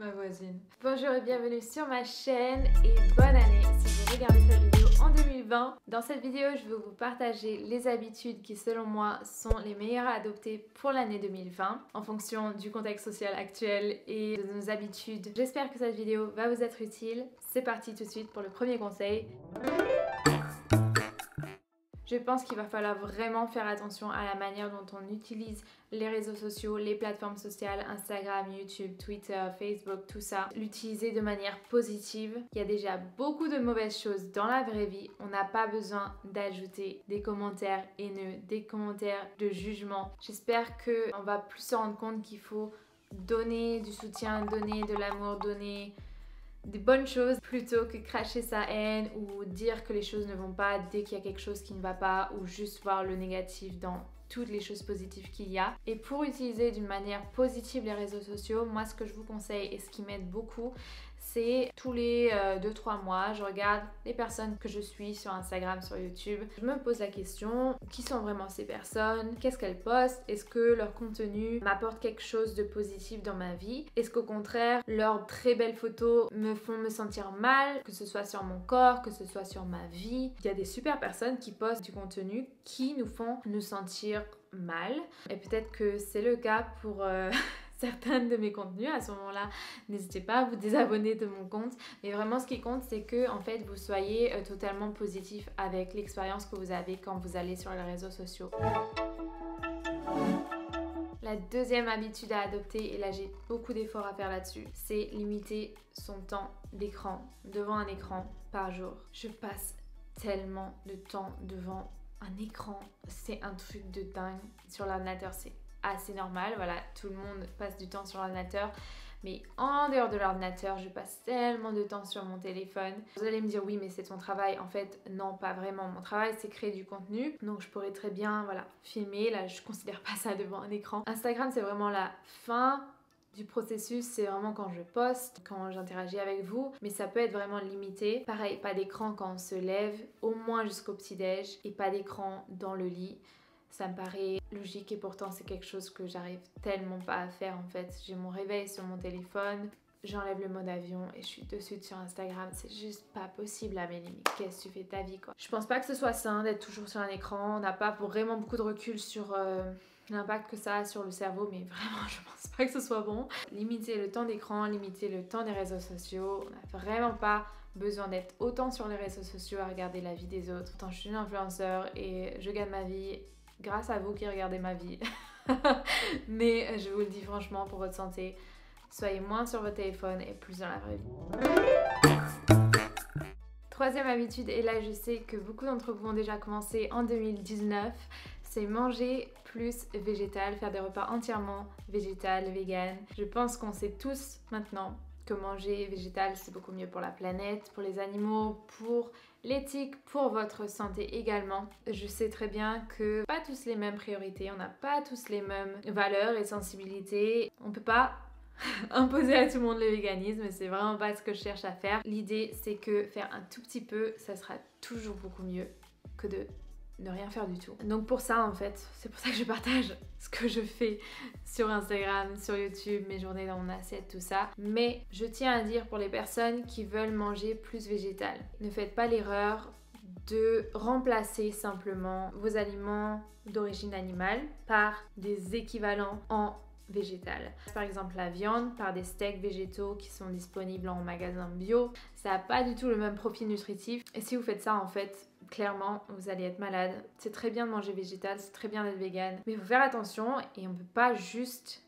Ma voisine. Bonjour et bienvenue sur ma chaîne et bonne année si vous regardez cette vidéo en 2020. Dans cette vidéo, je vais vous partager les habitudes qui selon moi sont les meilleures à adopter pour l'année 2020 en fonction du contexte social actuel et de nos habitudes. J'espère que cette vidéo va vous être utile. C'est parti tout de suite pour le premier conseil. Je pense qu'il va falloir vraiment faire attention à la manière dont on utilise les réseaux sociaux, les plateformes sociales, Instagram, YouTube, Twitter, Facebook, tout ça. L'utiliser de manière positive. Il y a déjà beaucoup de mauvaises choses dans la vraie vie. On n'a pas besoin d'ajouter des commentaires haineux, des commentaires de jugement. J'espère qu'on va plus se rendre compte qu'il faut donner du soutien, donner de l'amour, donner des bonnes choses plutôt que cracher sa haine ou dire que les choses ne vont pas dès qu'il y a quelque chose qui ne va pas ou juste voir le négatif dans toutes les choses positives qu'il y a. Et pour utiliser d'une manière positive les réseaux sociaux, moi ce que je vous conseille et ce qui m'aide beaucoup, c'est tous les 2-3 mois, je regarde les personnes que je suis sur Instagram, sur YouTube. Je me pose la question, qui sont vraiment ces personnes? Qu'est-ce qu'elles postent? Est-ce que leur contenu m'apporte quelque chose de positif dans ma vie? Est-ce qu'au contraire, leurs très belles photos me font me sentir mal, que ce soit sur mon corps, que ce soit sur ma vie? Il y a des super personnes qui postent du contenu qui nous font nous sentir mal. Et peut-être que c'est le cas pour certains de mes contenus. À ce moment-là, n'hésitez pas à vous désabonner de mon compte. Mais vraiment, ce qui compte, c'est que en fait, vous soyez totalement positif avec l'expérience que vous avez quand vous allez sur les réseaux sociaux. La deuxième habitude à adopter, et là j'ai beaucoup d'efforts à faire là-dessus, c'est limiter son temps d'écran, devant un écran par jour. Je passe tellement de temps devant un écran, c'est un truc de dingue. Sur l'ordinateur, c'est assez normal, voilà, tout le monde passe du temps sur l'ordinateur, mais en dehors de l'ordinateur, je passe tellement de temps sur mon téléphone. Vous allez me dire oui, mais c'est ton travail. En fait, non, pas vraiment. Mon travail, c'est créer du contenu, donc je pourrais très bien, voilà, filmer. Là, je considère pas ça devant un écran. Instagram, c'est vraiment la fin du processus, c'est vraiment quand je poste, quand j'interagis avec vous, mais ça peut être vraiment limité. Pareil, pas d'écran quand on se lève, au moins jusqu'au petit-déj, et pas d'écran dans le lit. Ça me paraît logique et pourtant c'est quelque chose que j'arrive tellement pas à faire en fait. J'ai mon réveil sur mon téléphone, j'enlève le mode avion et je suis de suite sur Instagram. C'est juste pas possible, Amélie. Mais qu'est-ce que tu fais de ta vie quoi? Je pense pas que ce soit sain d'être toujours sur un écran. On n'a pas vraiment beaucoup de recul sur l'impact que ça a sur le cerveau, mais vraiment je pense pas que ce soit bon. Limiter le temps d'écran, limiter le temps des réseaux sociaux. On n'a vraiment pas besoin d'être autant sur les réseaux sociaux à regarder la vie des autres. Pourtant je suis une influenceur et je gagne ma vie grâce à vous qui regardez ma vie. Mais je vous le dis franchement, pour votre santé, soyez moins sur votre téléphone et plus dans la vraie vie. Troisième habitude, et là je sais que beaucoup d'entre vous ont déjà commencé en 2019, c'est manger plus végétal, faire des repas entièrement végétal, vegan. Je pense qu'on sait tous maintenant que manger végétal c'est beaucoup mieux pour la planète, pour les animaux, pour l'éthique, pour votre santé également. Je sais très bien que pas tous les mêmes priorités, on n'a pas tous les mêmes valeurs et sensibilités. On peut pas imposer à tout le monde le véganisme, c'est vraiment pas ce que je cherche à faire. L'idée c'est que faire un tout petit peu, ça sera toujours beaucoup mieux que de ne rien faire du tout. Donc pour ça en fait, c'est pour ça que je partage ce que je fais sur Instagram, sur YouTube, mes journées dans mon assiette, tout ça. Mais je tiens à dire pour les personnes qui veulent manger plus végétal, ne faites pas l'erreur de remplacer simplement vos aliments d'origine animale par des équivalents en végétal. Par exemple la viande par des steaks végétaux qui sont disponibles en magasin bio. Ça n'a pas du tout le même profil nutritif et si vous faites ça en fait, clairement vous allez être malade. C'est très bien de manger végétal, c'est très bien d'être vegan, mais il faut faire attention et on ne peut pas juste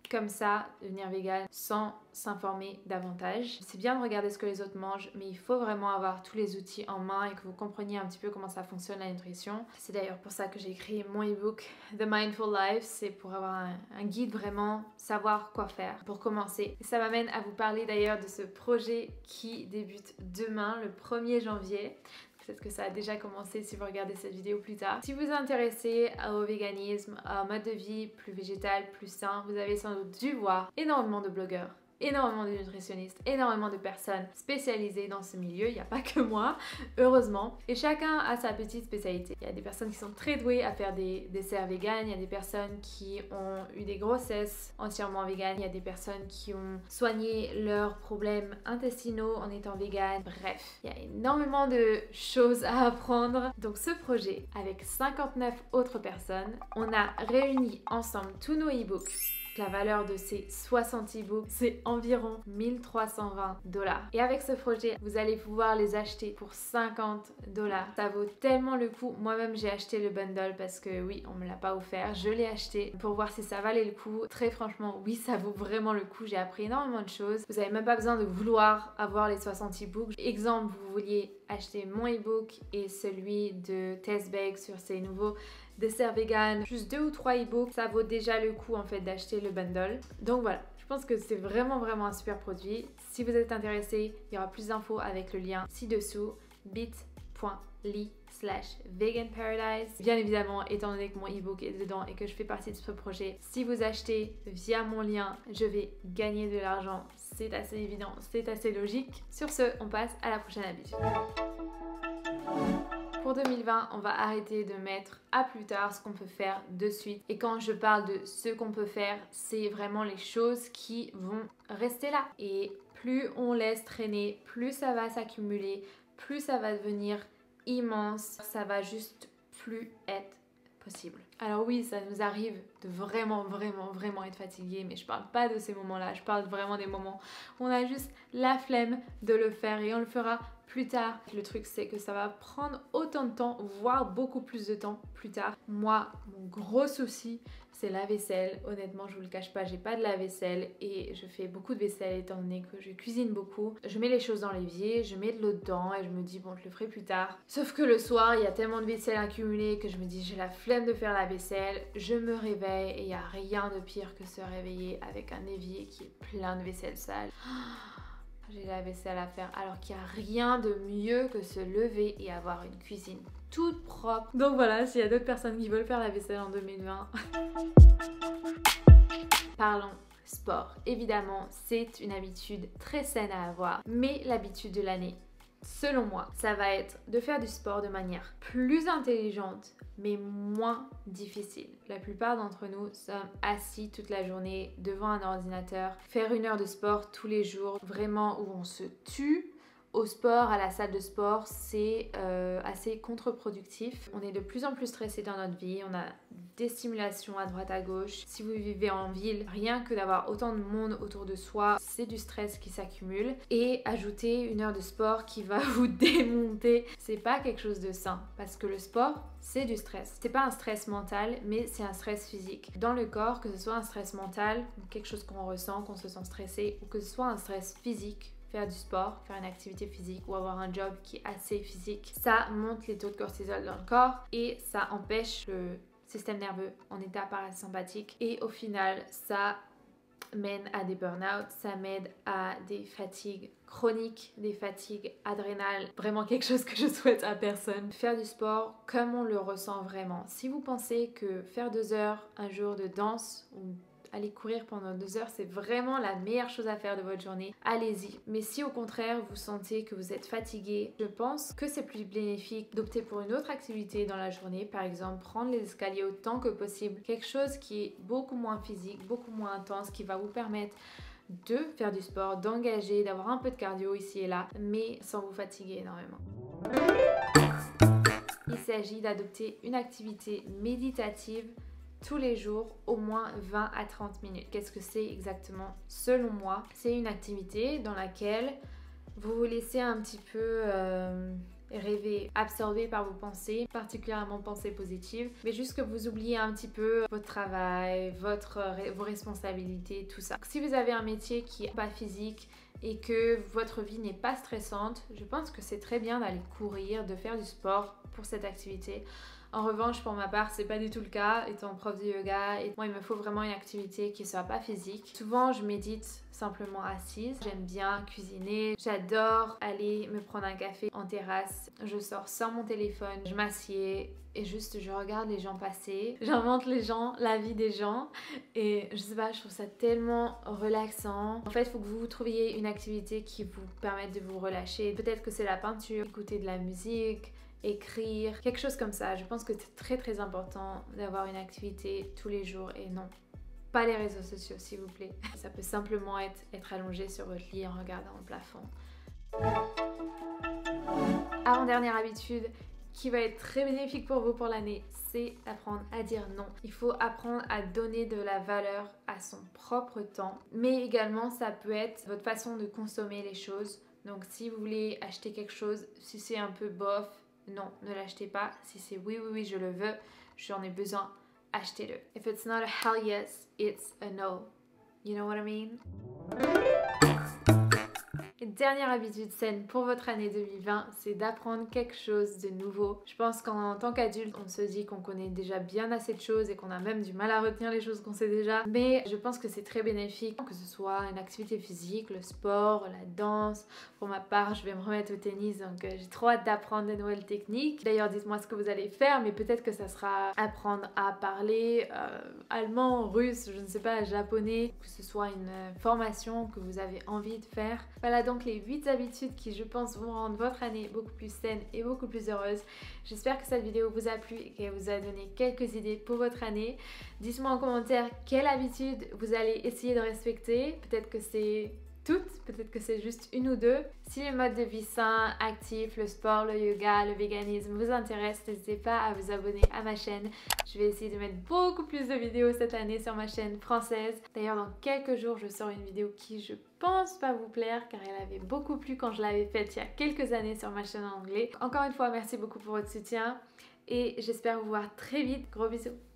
comme ça devenir vegan sans s'informer davantage. C'est bien de regarder ce que les autres mangent, mais il faut vraiment avoir tous les outils en main et que vous compreniez un petit peu comment ça fonctionne la nutrition. C'est d'ailleurs pour ça que j'ai écrit mon ebook The Mindful Life, c'est pour avoir un guide vraiment, savoir quoi faire pour commencer. Et ça m'amène à vous parler d'ailleurs de ce projet qui débute demain, le 1er janvier. Peut-être que ça a déjà commencé si vous regardez cette vidéo plus tard. Si vous vous intéressez au véganisme, à un mode de vie plus végétal, plus sain, vous avez sans doute dû voir énormément de blogueurs énormément de nutritionnistes, énormément de personnes spécialisées dans ce milieu, il n'y a pas que moi, heureusement. Et chacun a sa petite spécialité. Il y a des personnes qui sont très douées à faire des desserts véganes, il y a des personnes qui ont eu des grossesses entièrement véganes, il y a des personnes qui ont soigné leurs problèmes intestinaux en étant véganes. Bref, il y a énormément de choses à apprendre. Donc ce projet, avec 59 autres personnes, on a réuni ensemble tous nos e-books. La valeur de ces 60 e-books, c'est environ 1320 $. Et avec ce projet, vous allez pouvoir les acheter pour 50 $. Ça vaut tellement le coup. Moi-même, j'ai acheté le bundle parce que oui, on me l'a pas offert. Je l'ai acheté pour voir si ça valait le coup. Très franchement, oui, ça vaut vraiment le coup. J'ai appris énormément de choses. Vous n'avez même pas besoin de vouloir avoir les 60 e-books. Exemple, vous vouliez acheter mon e-book et celui de Tess Bake sur ces nouveaux desserts vegan, juste 2 ou 3 e-books, ça vaut déjà le coup en fait d'acheter le bundle. Donc voilà, je pense que c'est vraiment un super produit. Si vous êtes intéressé, il y aura plus d'infos avec le lien ci-dessous, bit.ly/veganparadise. Bien évidemment, étant donné que mon e-book est dedans et que je fais partie de ce projet, si vous achetez via mon lien, je vais gagner de l'argent. C'est assez évident, c'est assez logique. Sur ce, on passe à la prochaine habitude. Pour 2020, on va arrêter de mettre à plus tard ce qu'on peut faire de suite. Et quand je parle de ce qu'on peut faire, c'est vraiment les choses qui vont rester là. Et plus on laisse traîner, plus ça va s'accumuler, plus ça va devenir immense. Ça va juste plus être possible. Alors oui, ça nous arrive de vraiment être fatigué, mais je parle pas de ces moments-là. Je parle vraiment des moments où on a juste la flemme de le faire et on le fera plus tard. Le truc, c'est que ça va prendre autant de temps, voire beaucoup plus de temps plus tard. Moi, mon gros souci, c'est la vaisselle. Honnêtement, je vous le cache pas, j'ai pas de lave-vaisselle et je fais beaucoup de vaisselle étant donné que je cuisine beaucoup. Je mets les choses dans l'évier, je mets de l'eau dedans et je me dis bon, je le ferai plus tard. Sauf que le soir, il y a tellement de vaisselle accumulée que je me dis j'ai la flemme de faire la vaisselle. Je me réveille et il n'y a rien de pire que se réveiller avec un évier qui est plein de vaisselle sale. J'ai la vaisselle à faire alors qu'il n'y a rien de mieux que se lever et avoir une cuisine toute propre. Donc voilà, s'il y a d'autres personnes qui veulent faire la vaisselle en 2020. Parlons sport. Évidemment, c'est une habitude très saine à avoir, mais l'habitude de l'année, selon moi, ça va être de faire du sport de manière plus intelligente, mais moins difficile. La plupart d'entre nous sommes assis toute la journée devant un ordinateur. Faire 1 heure de sport tous les jours, vraiment où on se tue au sport, à la salle de sport, c'est assez contre-productif. On est de plus en plus stressé dans notre vie, on a des stimulations à droite à gauche. Si vous vivez en ville, rien que d'avoir autant de monde autour de soi, c'est du stress qui s'accumule. Et ajouter 1 heure de sport qui va vous démonter, c'est pas quelque chose de sain. Parce que le sport, c'est du stress. C'est pas un stress mental, mais c'est un stress physique. Dans le corps, que ce soit un stress mental, quelque chose qu'on ressent, qu'on se sent stressé, ou que ce soit un stress physique, faire du sport, faire une activité physique ou avoir un job qui est assez physique, ça monte les taux de cortisol dans le corps et ça empêche le système nerveux en état parasympathique et au final ça mène à des burn-out, ça mène à des fatigues chroniques, des fatigues adrénales, vraiment quelque chose que je souhaite à personne. Faire du sport comme on le ressent vraiment. Si vous pensez que faire 2 heures un jour de danse ou aller courir pendant 2 heures, c'est vraiment la meilleure chose à faire de votre journée, allez-y. Mais si au contraire vous sentez que vous êtes fatigué, je pense que c'est plus bénéfique d'opter pour une autre activité dans la journée, par exemple prendre les escaliers autant que possible, quelque chose qui est beaucoup moins physique, beaucoup moins intense, qui va vous permettre de faire du sport, d'engager, d'avoir un peu de cardio ici et là, mais sans vous fatiguer énormément. Il s'agit d'adopter une activité méditative tous les jours, au moins 20 à 30 minutes. Qu'est-ce que c'est exactement? Selon moi, c'est une activité dans laquelle vous vous laissez un petit peu rêver, absorbé par vos pensées, particulièrement pensées positives, mais juste que vous oubliez un petit peu votre travail, vos responsabilités, tout ça. Si vous avez un métier qui n'est pas physique et que votre vie n'est pas stressante, je pense que c'est très bien d'aller courir, de faire du sport pour cette activité. En revanche, pour ma part, c'est pas du tout le cas, étant prof de yoga. Et moi, il me faut vraiment une activité qui soit pas physique. Souvent, je médite simplement assise. J'aime bien cuisiner. J'adore aller me prendre un café en terrasse. Je sors sans mon téléphone, je m'assieds et juste je regarde les gens passer. J'invente les gens, la vie des gens. Et je sais pas, je trouve ça tellement relaxant. En fait, il faut que vous trouviez une activité qui vous permette de vous relâcher. Peut-être que c'est la peinture, écouter de la musique, écrire, quelque chose comme ça. Je pense que c'est très très important d'avoir une activité tous les jours et non, pas les réseaux sociaux s'il vous plaît. Ça peut simplement être allongé sur votre lit en regardant le plafond. Avant-dernière habitude qui va être très bénéfique pour vous pour l'année, c'est apprendre à dire non. Il faut apprendre à donner de la valeur à son propre temps, mais également ça peut être votre façon de consommer les choses. Donc si vous voulez acheter quelque chose, si c'est un peu bof, non, ne l'achetez pas. Si c'est oui, je le veux, j'en ai besoin, achetez-le. If it's not a hell yes, it's a no. You know what I mean? Et dernière habitude saine pour votre année 2020, c'est d'apprendre quelque chose de nouveau. Je pense qu'en tant qu'adulte, on se dit qu'on connaît déjà bien assez de choses et qu'on a même du mal à retenir les choses qu'on sait déjà. Mais je pense que c'est très bénéfique, que ce soit une activité physique, le sport, la danse. Pour ma part, je vais me remettre au tennis, donc j'ai trop hâte d'apprendre des nouvelles techniques. D'ailleurs, dites-moi ce que vous allez faire, mais peut-être que ça sera apprendre à parler allemand, russe, je ne sais pas, japonais, que ce soit une formation que vous avez envie de faire. Voilà donc les 8 habitudes qui je pense vont rendre votre année beaucoup plus saine et beaucoup plus heureuse. J'espère que cette vidéo vous a plu et qu'elle vous a donné quelques idées pour votre année. Dites-moi en commentaire quelle habitude vous allez essayer de respecter. Peut-être que c'est toutes, peut-être que c'est juste une ou deux. Si le mode de vie sain, actif, le sport, le yoga, le véganisme vous intéresse, n'hésitez pas à vous abonner à ma chaîne. Je vais essayer de mettre beaucoup plus de vidéos cette année sur ma chaîne française. D'ailleurs, dans quelques jours, je sors une vidéo qui, je pense, pas vous plaire car elle avait beaucoup plu quand je l'avais faite il y a quelques années sur ma chaîne en anglais. Encore une fois, merci beaucoup pour votre soutien et j'espère vous voir très vite. Gros bisous!